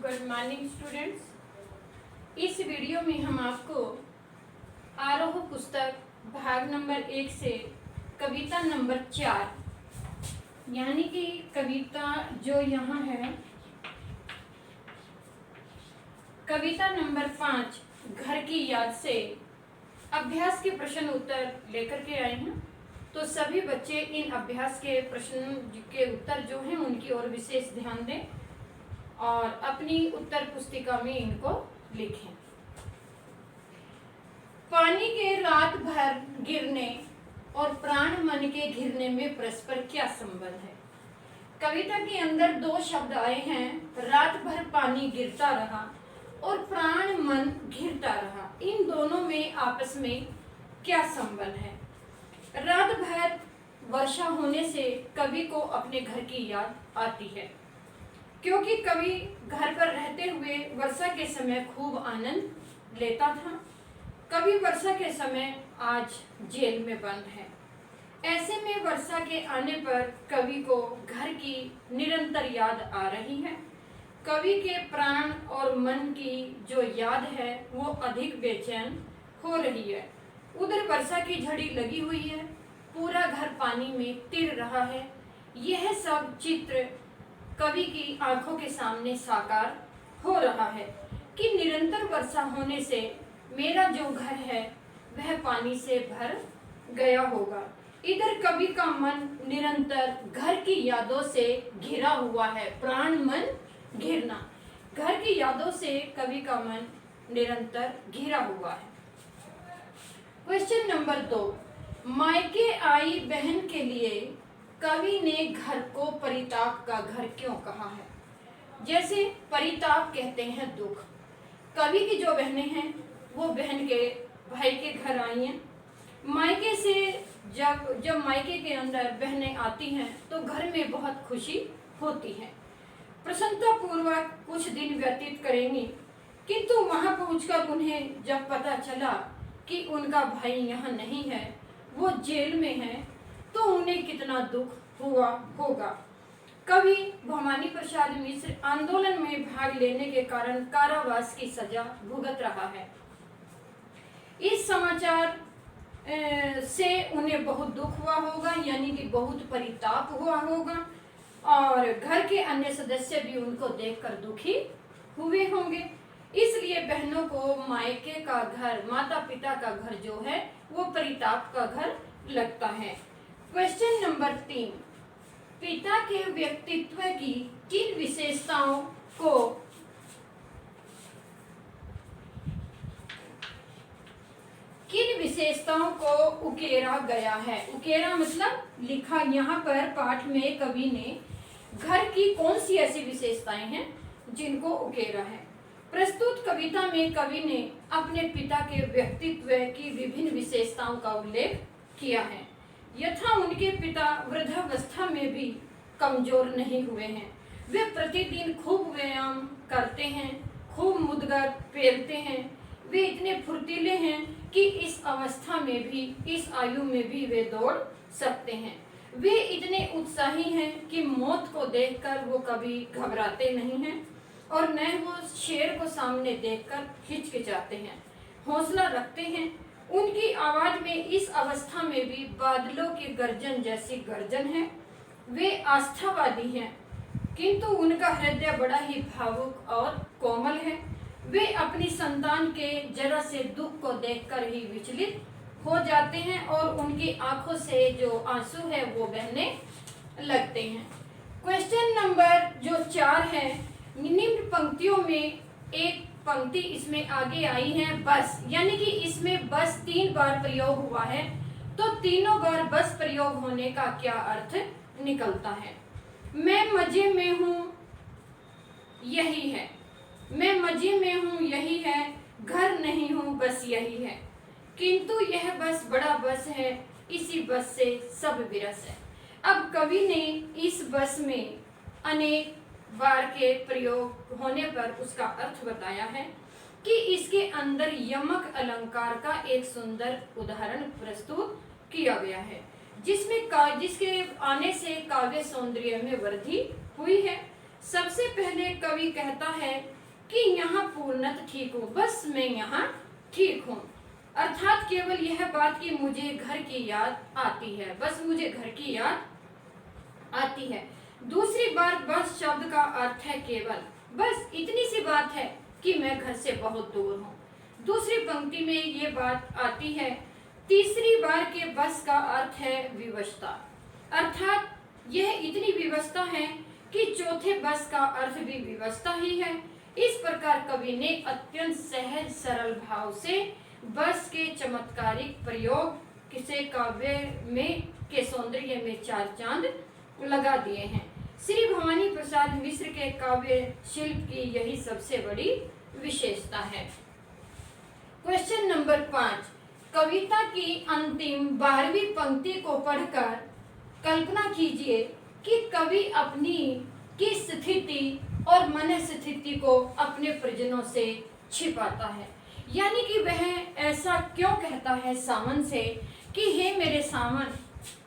Good morning students. इस video में हम आपको आरोह पुस्तक भाग नंबर 1 से कविता नंबर 4 यानी कि कविता जो यहाँ है कविता नंबर 5 घर की याद से अभ्यास के प्रश्न उत्तर लेकर के आए हैं। तो सभी बच्चे इन अभ्यास के प्रश्न के उत्तर जो हैं उनकी ओर विशेष ध्यान दें और अपनी उत्तर पुस्तिका में इनको लिखें। पानी के रात भर गिरने और प्राण मन के घिरने में परस्पर क्या संबंध है। कविता के अंदर दो शब्द आए हैं, रात भर पानी गिरता रहा और प्राण मन घिरता रहा। इन दोनों में आपस में क्या संबंध है। रात भर वर्षा होने से कवि को अपने घर की याद आती है, क्योंकि कवि घर पर रहते हुए वर्षा के समय खूब आनंद लेता था। कवि वर्षा के समय आज जेल में बंद है। ऐसे में वर्षा के आने पर कवि को घर की निरंतर याद आ रही है। कवि के प्राण और मन की जो याद है वो अधिक बेचैन हो रही है। उधर वर्षा की झड़ी लगी हुई है, पूरा घर पानी में तिर रहा है। यह सब चित्र कवि की आंखों के सामने साकार हो रहा है कि निरंतर वर्षा होने से मेरा जो घर है वह पानी से भर गया होगा। इधर कवि का मन निरंतर घर की यादों से घिरा हुआ है। प्राण मन घिरना, घर की यादों से कवि का मन निरंतर घिरा हुआ है। क्वेश्चन नंबर 2, मायके आई बहन के लिए कवि ने घर को परिताप का घर क्यों कहा है। जैसे परिताप कहते हैं दुख। कवि की जो बहनें हैं वो बहन के भाई के घर आई हैं। मायके से जब मायके के अंदर बहनें आती हैं तो घर में बहुत खुशी होती है। प्रसन्नता पूर्वक कुछ दिन व्यतीत करेंगी, किंतु वहां पहुंचकर उन्हें जब पता चला कि उनका भाई यहाँ नहीं है, वो जेल में है, तो उन्हें कितना दुख हुआ होगा। कवि भवानी प्रसाद मिश्र आंदोलन में भाग लेने के कारण कारावास की सजा भुगत रहा है। इस समाचार से उन्हें बहुत दुख हुआ होगा, यानी कि बहुत परिताप हुआ होगा और घर के अन्य सदस्य भी उनको देखकर दुखी हुए होंगे। इसलिए बहनों को मायके का घर, माता पिता का घर जो है वो परिताप का घर लगता है। क्वेश्चन नंबर 3, पिता के व्यक्तित्व की किन विशेषताओं को उकेरा गया है। उकेरा मतलब लिखा। यहाँ पर पाठ में कवि ने घर की कौन सी ऐसी विशेषताएं हैं जिनको उकेरा है। प्रस्तुत कविता में कवि ने अपने पिता के व्यक्तित्व की विभिन्न विशेषताओं का उल्लेख किया है। यथा उनके पिता वृद्धावस्था में भी कमजोर नहीं हुए हैं। वे प्रतिदिन खूब व्यायाम करते हैं, खूब मुदगर पेलते हैं। वे इतने फुर्तीले हैं कि इस अवस्था में भी, इस आयु में भी वे दौड़ सकते हैं। वे इतने उत्साही हैं कि मौत को देखकर वो कभी घबराते नहीं हैं और न वो शेर को सामने देखकर हिचकिचाते हैं, हौसला रखते हैं। उनकी आवाज में इस अवस्था में भी बादलों की गर्जन जैसी गर्जन है। वे आस्थावादी हैं, किंतु उनका हृदय बड़ा ही भावुक और कोमल है। वे अपनी संतान के जरा से दुख को देखकर ही विचलित हो जाते हैं और उनकी आंखों से जो आंसू है वो बहने लगते हैं। क्वेश्चन नंबर जो 4 है, निम्न पंक्तियों में एक पंक्ति इसमें आगे आई है बस, यानी कि इसमें बस 3 बार प्रयोग हुआ है, तो तीनों बार बस प्रयोग होने का क्या अर्थ निकलता है। मैं मजे में हूँ यही है, मैं मजे में हूँ यही है, घर नहीं हूँ बस यही है, किंतु यह बस बड़ा बस है, इसी बस से सब विरस है। अब कवि ने इस बस में अनेक बार के प्रयोग होने पर उसका अर्थ बताया है कि इसके अंदर यमक अलंकार का एक सुंदर उदाहरण प्रस्तुत किया गया है, जिसके आने से काव्य सौंदर्य में वृद्धि हुई है। सबसे पहले कवि कहता है कि यहाँ पूर्णतः ठीक हूँ, बस मैं यहाँ ठीक हूँ, अर्थात केवल यह बात कि मुझे घर की याद आती है, बस मुझे घर की याद आती है। दूसरी बार बस शब्द का अर्थ है केवल, बस इतनी सी बात है कि मैं घर से बहुत दूर हूँ। दूसरी पंक्ति में ये बात आती है। तीसरी बार के बस का अर्थ है विवशता, अर्थात यह इतनी विवशता है कि चौथे बस का अर्थ भी विवशता ही है। इस प्रकार कवि ने अत्यंत सहज सरल भाव से बस के चमत्कारिक प्रयोग से काव्य में के सौंदर्य में चार चांद लगा दिए हैं। श्री भवानी प्रसाद मिश्र के काव्य शिल्प की यही सबसे बड़ी विशेषता है। क्वेश्चन नंबर 5, कविता की अंतिम 12वीं पंक्ति को पढ़कर कल्पना कीजिए कि कवि अपनी की स्थिति और मन स्थिति को अपने परिजनों से छिपाता है, यानी कि वह ऐसा क्यों कहता है सावन से कि हे मेरे सावन,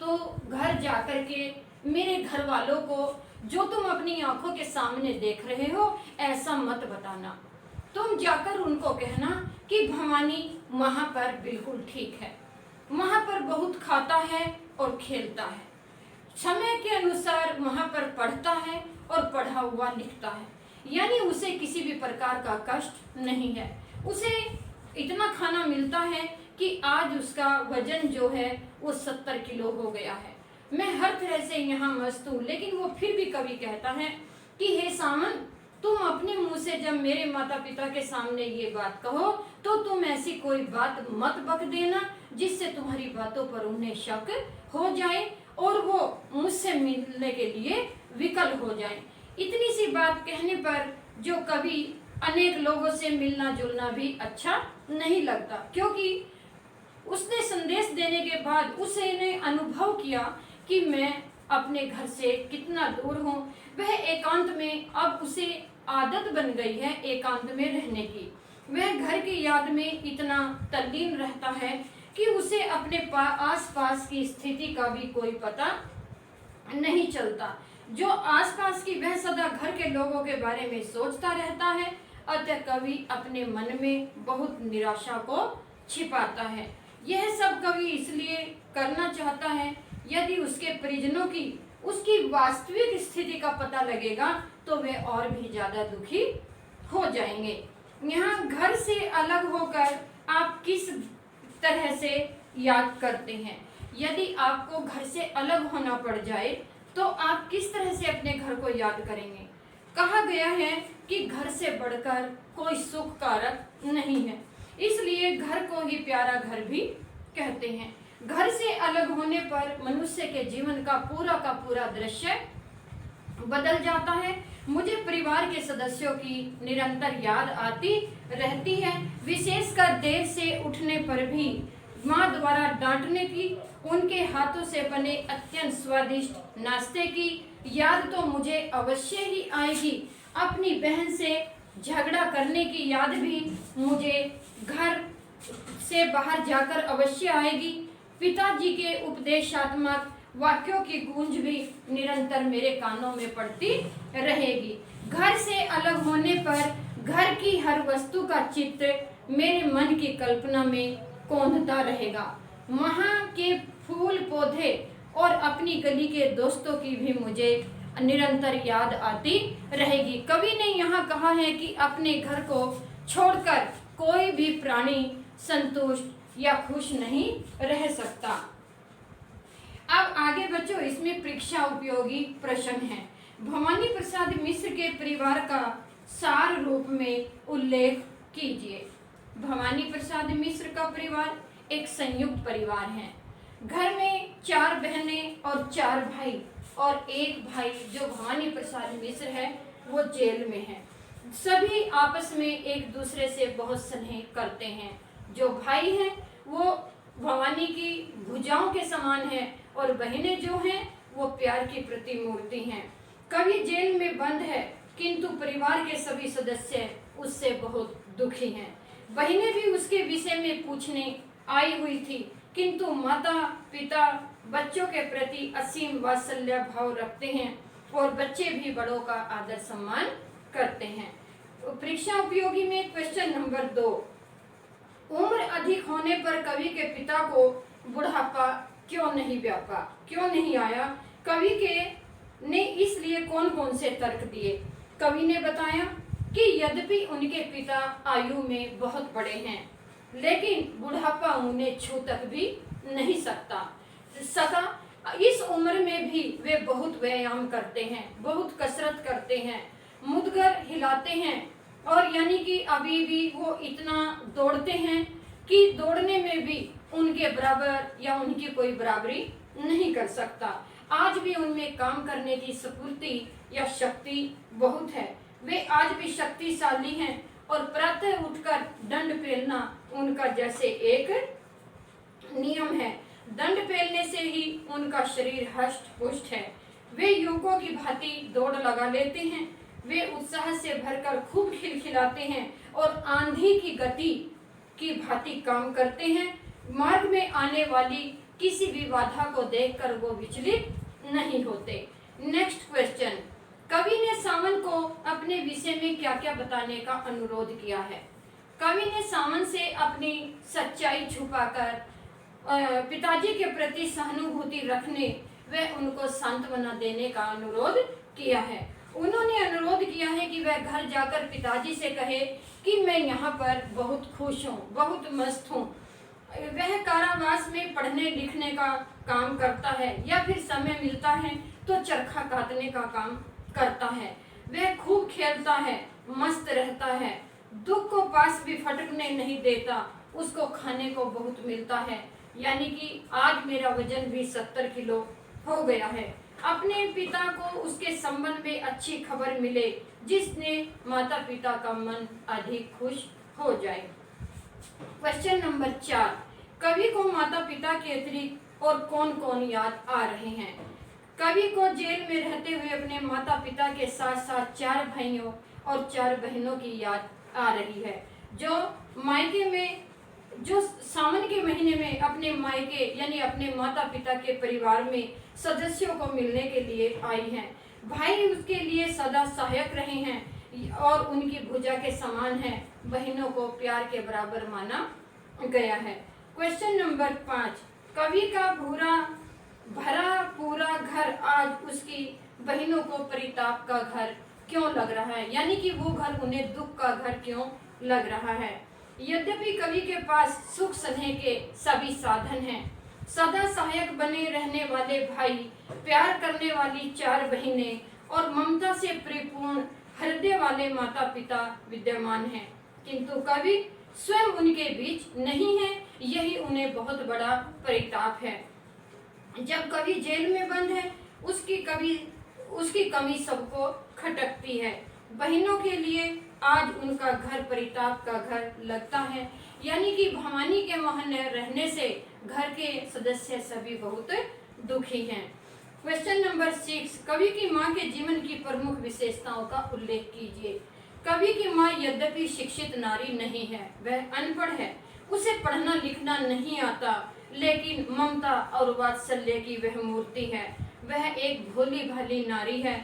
तो घर जाकर के मेरे घर वालों को जो तुम अपनी आंखों के सामने देख रहे हो ऐसा मत बताना, तुम जाकर उनको कहना कि भवानी वहां पर बिल्कुल ठीक है, वहां पर बहुत खाता है और खेलता है, समय के अनुसार वहां पर पढ़ता है और पढ़ा हुआ लिखता है, यानी उसे किसी भी प्रकार का कष्ट नहीं है। उसे इतना खाना मिलता है कि आज उसका वजन जो है वो 70 किलो हो गया है। मैं हर तरह से यहाँ मस्त हूँ, लेकिन वो फिर भी कवि कहता है कि हे सावन, तुम अपने मुंह से जब मेरे माता पिता के सामने ये बात कहो तो तुम ऐसी कोई बात मत बक देना जिससे तुम्हारी बातों पर उन्हें शक हो जाए और वो मुझसे मिलने के लिए विकल हो जाए। इतनी सी बात कहने पर जो कवि अनेक लोगों से मिलना जुलना भी अच्छा नहीं लगता, क्योंकि उसने संदेश देने के बाद उसने अनुभव किया कि मैं अपने घर से कितना दूर हूँ। वह एकांत में अब उसे आदत बन गई है एकांत में रहने की। वह घर की याद में इतना तल्लीन रहता है कि उसे अपने आसपास की स्थिति का भी कोई पता नहीं चलता। जो आसपास की वह सदा घर के लोगों के बारे में सोचता रहता है। अतः कवि अपने मन में बहुत निराशा को छिपाता है। यह सब कवि इसलिए करना चाहता है, यदि उसके परिजनों की उसकी वास्तविक स्थिति का पता लगेगा तो वे और भी ज्यादा दुखी हो जाएंगे। यहाँ घर से अलग होकर आप किस तरह से याद करते हैं? यदि आपको घर से अलग होना पड़ जाए तो आप किस तरह से अपने घर को याद करेंगे? कहा गया है कि घर से बढ़कर कोई सुख कारक नहीं है, इसलिए घर को ही प्यारा घर भी कहते हैं। घर से अलग होने पर मनुष्य के जीवन का पूरा दृश्य बदल जाता है। मुझे परिवार के सदस्यों की निरंतर याद आती रहती है, विशेषकर देर से उठने पर भी माँ द्वारा डांटने की, उनके हाथों से बने अत्यंत स्वादिष्ट नाश्ते की याद तो मुझे अवश्य ही आएगी। अपनी बहन से झगड़ा करने की याद भी मुझे घर से बाहर जाकर अवश्य आएगी। पिताजी के उपदेशात्मक वाक्यों की गूंज भी निरंतर मेरे कानों में पड़ती रहेगी। घर से अलग होने पर घर की हर वस्तु का चित्र मेरे मन की कल्पना में कौंधता रहेगा। वहाँ के फूल पौधे और अपनी गली के दोस्तों की भी मुझे निरंतर याद आती रहेगी। कवि ने यहाँ कहा है कि अपने घर को छोड़कर कोई भी प्राणी संतुष्ट या खुश नहीं रह सकता। अब आगे बच्चों, इसमें परीक्षा उपयोगी प्रश्न है। भवानी प्रसाद मिश्र के परिवार का सार रूप में उल्लेख कीजिए। भवानी प्रसाद मिश्र का परिवार एक संयुक्त परिवार है। घर में 4 बहनें और 4 भाई और एक भाई जो भवानी प्रसाद मिश्र है वो जेल में है। सभी आपस में एक दूसरे से बहुत स्नेह करते हैं। जो भाई हैं वो भवानी की भुजाओं के समान हैं और बहनें जो हैं वो प्यार की प्रतिमूर्ति हैं। कवि जेल में बंद है, किंतु परिवार के सभी सदस्य उससे बहुत दुखी हैं। बहनें भी उसके विषय में पूछने आई हुई थी, किंतु माता पिता बच्चों के प्रति असीम वात्सल्य भाव रखते हैं। और बच्चे भी बड़ों का आदर सम्मान करते हैं। परीक्षा उपयोगी में क्वेश्चन नंबर 2, उम्र अधिक होने पर कवि के पिता को बुढ़ापा क्यों नहीं व्यापा, क्यों नहीं आया? कवि के ने इसलिए कौन कौन से तर्क दिए? कवि ने बताया कि यद्यपि उनके पिता आयु में बहुत बड़े हैं, लेकिन बुढ़ापा उन्हें छू तक भी नहीं सका। इस उम्र में भी वे बहुत व्यायाम करते हैं, बहुत कसरत करते हैं, मुदगर हिलाते हैं, और यानी कि अभी भी वो इतना दौड़ते हैं कि दौड़ने में भी उनके बराबर या उनकी कोई बराबरी नहीं कर सकता। आज भी उनमें काम करने की स्फूर्ति या शक्ति बहुत है। वे आज भी शक्तिशाली हैं और प्रातः उठकर दंड पेलना उनका जैसे एक नियम है। दंड पेलने से ही उनका शरीर हष्ट पुष्ट है। वे युवकों की भांति दौड़ लगा लेते हैं। वे उत्साह से भरकर खूब खिलखिलाते हैं और आंधी की गति की भांति काम करते हैं। मार्ग में आने वाली किसी भी बाधा को देखकर वो विचलित नहीं होते। नेक्स्ट क्वेश्चन, कवि ने सावन को अपने विषय में क्या क्या बताने का अनुरोध किया है? कवि ने सावन से अपनी सच्चाई छुपाकर पिताजी के प्रति सहानुभूति रखने व उनको सांत्वना देने का अनुरोध किया है। उन्होंने अनुरोध किया है कि वह घर जाकर पिताजी से कहे कि मैं यहाँ पर बहुत खुश हूँ, बहुत मस्त हूँ। वह कारावास में पढ़ने लिखने का काम करता है या फिर समय मिलता है तो चरखा काटने का काम करता है। वह खूब खेलता है, मस्त रहता है, दुख को पास भी फटकने नहीं देता, उसको खाने को बहुत मिलता है। यानी कि आज मेरा वजन भी 70 किलो हो गया है। अपने पिता को उसके संबंध में अच्छी खबर मिले जिसने माता पिता का मन अधिक खुश हो जाए। क्वेश्चन नंबर 4, कवि को माता पिता के अतिरिक्त और कौन कौन याद आ रहे हैं? कवि को जेल में रहते हुए अपने माता पिता के साथ साथ 4 भाइयों और 4 बहनों की याद आ रही है, जो सावन के महीने में अपने मायके यानी अपने माता पिता के परिवार में सदस्यों को मिलने के लिए आई हैं। भाई उसके लिए सदा सहायक रहे हैं और उनकी भुजा के समान है। बहनों को प्यार के बराबर माना गया है। क्वेश्चन नंबर 5, कवि का भरा पूरा घर आज उसकी बहनों को परिताप का घर क्यों लग रहा है? यानी कि वो घर उन्हें दुख का घर क्यों लग रहा है? यद्यपि कवि के पास सुख स्नेह के सभी साधन हैं, सदा सहायक बने रहने वाले भाई, प्यार करने वाली 4 बहनें और ममता से परिपूर्ण हृदय वाले माता पिता विद्यमान हैं, किंतु कवि स्वयं उनके बीच नहीं है। यही उन्हें बहुत बड़ा परिताप है। जब कवि जेल में बंद है उसकी कमी सबको खटकती है। बहनों के लिए आज उनका घर परिताप का घर लगता है। यानी कि भवानी के वहां न रहने से घर के सदस्य सभी बहुत दुखी हैं। क्वेश्चन नंबर 6, कवि की माँ के जीवन की प्रमुख विशेषताओं का उल्लेख कीजिए। कवि की माँ यद्यपि शिक्षित नारी नहीं है, वह अनपढ़ है, उसे पढ़ना लिखना नहीं आता, लेकिन ममता और वात्सल्य की वह मूर्ति है। वह एक भोली भाली नारी है,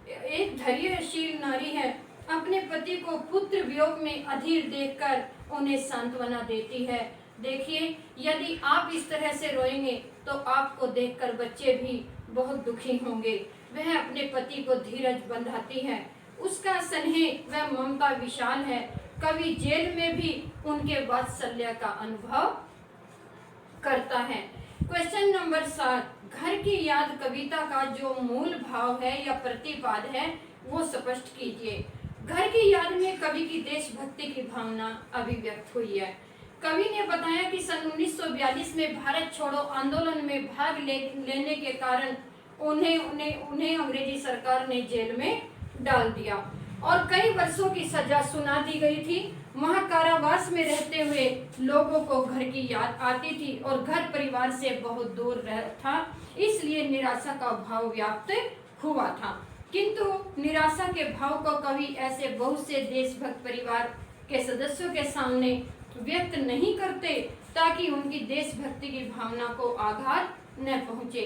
एक धैर्यशील नारी है। अपने पति को पुत्र वियोग में अधीर देखकर उन्हें सांत्वना देती है। देखिए, यदि आप इस तरह से रोएंगे तो आपको देखकर बच्चे भी बहुत दुखी होंगे। वह अपने पति को धीरज बंधाती है, उसका स्नेह व ममता विशाल है। कवि जेल में भी उनके वात्सल्य का अनुभव करता है। क्वेश्चन नंबर 7, घर की याद कविता का जो मूल भाव है या प्रतिपाद है वो स्पष्ट कीजिए। घर की याद में कवि की देशभक्ति की भावना अभिव्यक्त हुई है। कवि ने बताया कि सन 1942 में भारत छोड़ो आंदोलन में भाग लेने के कारण उन्हें अंग्रेजी सरकार ने जेल में डाल दिया और कई वर्षों की सजा सुना दी गई थी। वहाँ कारावास में रहते हुए लोगों को घर की याद आती थी और घर परिवार से बहुत दूर था, इसलिए निराशा का भाव व्याप्त हुआ था। किंतु निराशा के भाव को कवि ऐसे बहुत से देशभक्त परिवार के सदस्यों के सामने व्यक्त नहीं करते ताकि उनकी देशभक्ति की भावना को आघात न पहुंचे।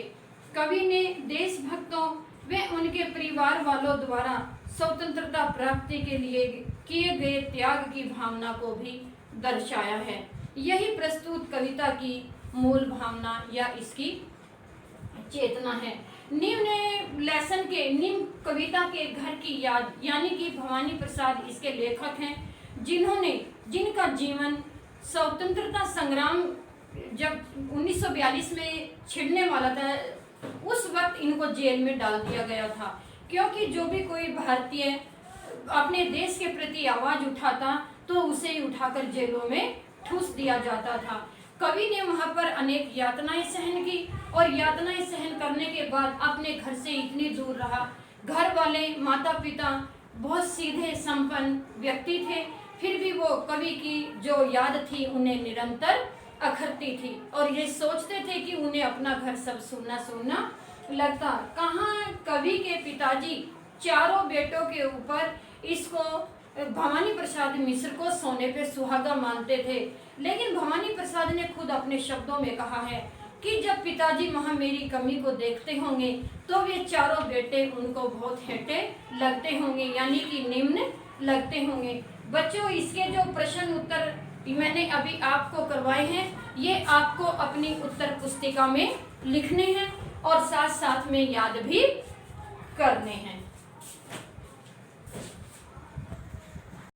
कवि ने देशभक्तों वे उनके परिवार वालों द्वारा स्वतंत्रता प्राप्ति के लिए किए गए त्याग की भावना को भी दर्शाया है। यही प्रस्तुत कविता की मूल भावना या इसकी चेतना है। निम्न कविता के घर की याद यानी कि भवानी प्रसाद इसके लेखक हैं, जिनका जीवन स्वतंत्रता संग्राम जब 1942 में छिड़ने वाला था, उस वक्त इनको जेल में डाल दिया गया था, क्योंकि जो भी कोई भारतीय अपने देश के प्रति आवाज उठाता तो उसे उठाकर जेलों में ठूस दिया जाता था। कवि ने वहां पर अनेक यातनाएं सहन की और यातनाएं सहन करने के बाद अपने घर से इतनी दूर रहा। घर वाले, माता पिता बहुत सीधे संपन्न व्यक्ति थे, फिर भी वो कवि की जो याद थी उन्हें निरंतर अखरती थी और ये सोचते थे कि उन्हें अपना घर सब सुनना सुनना लगता। कहाँ कवि के पिताजी चारों बेटों के ऊपर इसको भवानी प्रसाद मिश्र को सोने पे सुहागा मानते थे, लेकिन भवानी प्रसाद ने खुद अपने शब्दों में कहा है कि जब पिताजी वहाँ मेरी कमी को देखते होंगे तो वे चारों बेटे उनको बहुत हेटे लगते होंगे, यानी कि निम्न लगते होंगे। बच्चों, इसके जो प्रश्न उत्तर मैंने अभी आपको करवाए हैं, ये आपको अपनी उत्तर पुस्तिका में लिखने हैं और साथ साथ में याद भी करने हैं।